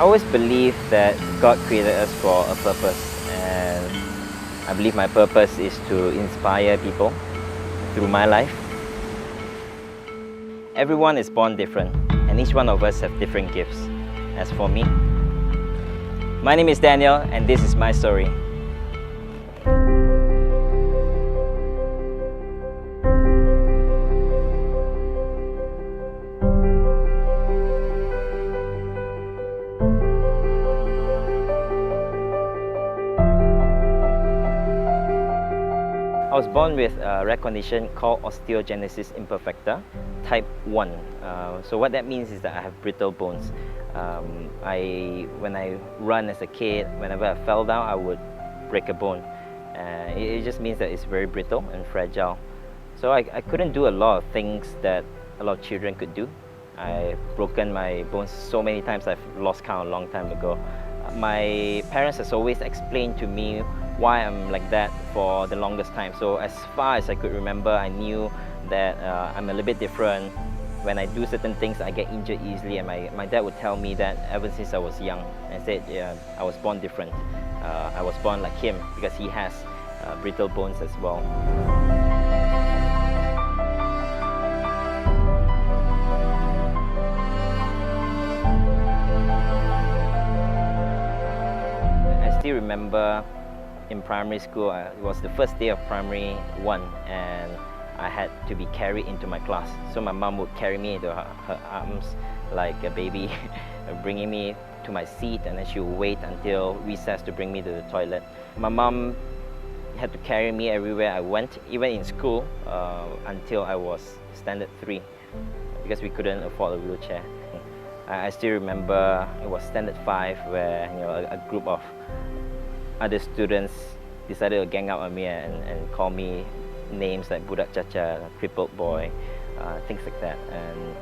I always believe that God created us for a purpose, and I believe my purpose is to inspire people through my life. Everyone is born different, and each one of us have different gifts. As for me, my name is Daniel, and this is my story. I was born with a rare condition called Osteogenesis Imperfecta, Type I. So what that means is that I have brittle bones. When I run as a kid, whenever I fell down, I would break a bone. It just means that it's very brittle and fragile. So I couldn't do a lot of things that a lot of children could do. I've broken my bones so many times, I've lost count a long time ago. My parents has always explained to me why I'm like that for the longest time. So as far as I could remember, I knew that I'm a little bit different. When I do certain things, I get injured easily, and my dad would tell me that ever since I was young, and said, yeah, I was born different. I was born like him because he has brittle bones as well. I still remember in primary school, it was the first day of primary 1, and I had to be carried into my class. So my mom would carry me into her arms like a baby, bringing me to my seat, and then she would wait until recess to bring me to the toilet. My mom had to carry me everywhere I went, even in school, until I was standard 3, because we couldn't afford a wheelchair. I still remember it was standard 5 where a group of other students decided to gang up on me and call me names like Budak Caca, crippled boy, things like that. And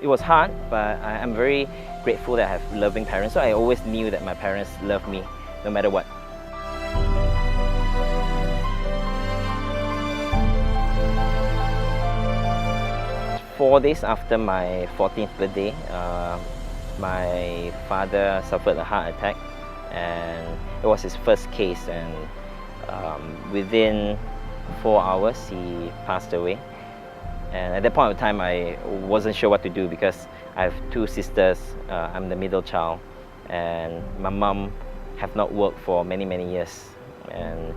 it was hard, but I'm very grateful that I have loving parents. So I always knew that my parents loved me no matter what. Four days after my 14th birthday, my father suffered a heart attack, and it was his first case, and within 4 hours he passed away. And at that point of time, I wasn't sure what to do because I have 2 sisters. I'm the middle child, and my mom have not worked for many years, and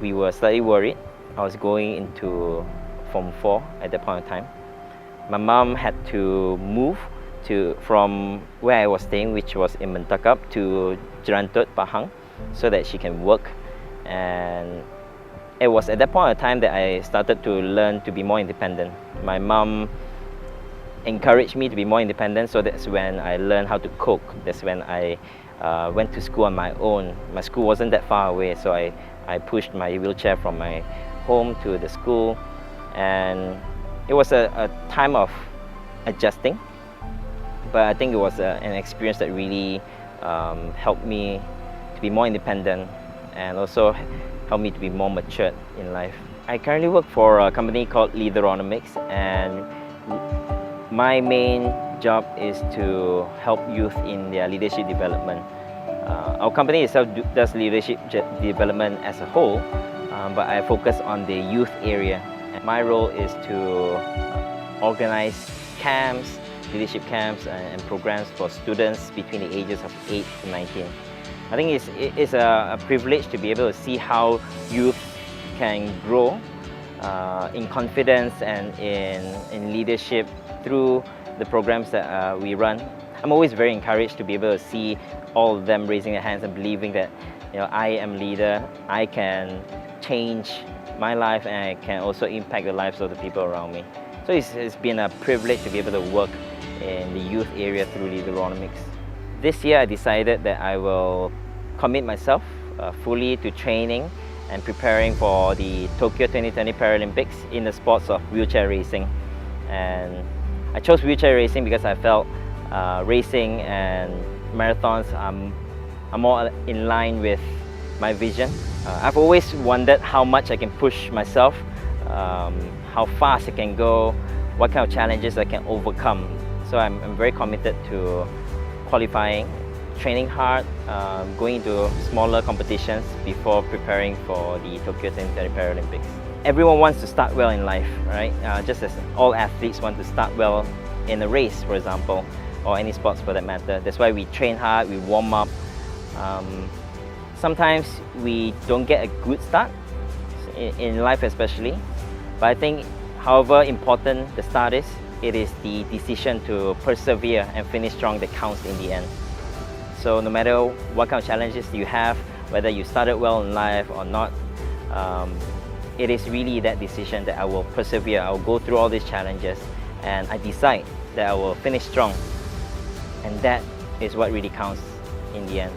we were slightly worried. I was going into Form 4 at that point of time. My mom had to move from where I was staying, which was in Mentakap, to Jerantut, Pahang, so that she can work. And it was at that point of time that I started to learn to be more independent. My mom encouraged me to be more independent, so that's when I learned how to cook. That's when I went to school on my own. My school wasn't that far away, so I pushed my wheelchair from my home to the school, and it was a time of adjusting. But I think it was an experience that really helped me to be more independent, and also helped me to be more matured in life. I currently work for a company called Leaderonomics, and my main job is to help youth in their leadership development. Our company itself does leadership development as a whole, but I focus on the youth area. And my role is to organize camps, leadership camps and programs for students between the ages of 8 to 19. I think it's a privilege to be able to see how youth can grow in confidence and in leadership through the programs that we run. I'm always very encouraged to be able to see all of them raising their hands and believing that I am leader, I can change my life, and I can also impact the lives of the people around me. So it's been a privilege to be able to work in the youth area through Leaderonomics. This year I decided that I will commit myself fully to training and preparing for the Tokyo 2020 Paralympics in the sports of wheelchair racing. And I chose wheelchair racing because I felt racing and marathons are more in line with my vision. I've always wondered how much I can push myself, how fast I can go, what kind of challenges I can overcome. So I'm very committed to qualifying, training hard, going into smaller competitions before preparing for the Tokyo 2020 Paralympics. Everyone wants to start well in life, right? Just as all athletes want to start well in a race, for example, or any sports for that matter. That's why we train hard, we warm up. Sometimes we don't get a good start, in life especially, but I think however important the start is, it is the decision to persevere and finish strong that counts in the end. So no matter what kind of challenges you have, whether you started well in life or not, it is really that decision that I will persevere, I will go through all these challenges, and I decide that I will finish strong. And that is what really counts in the end.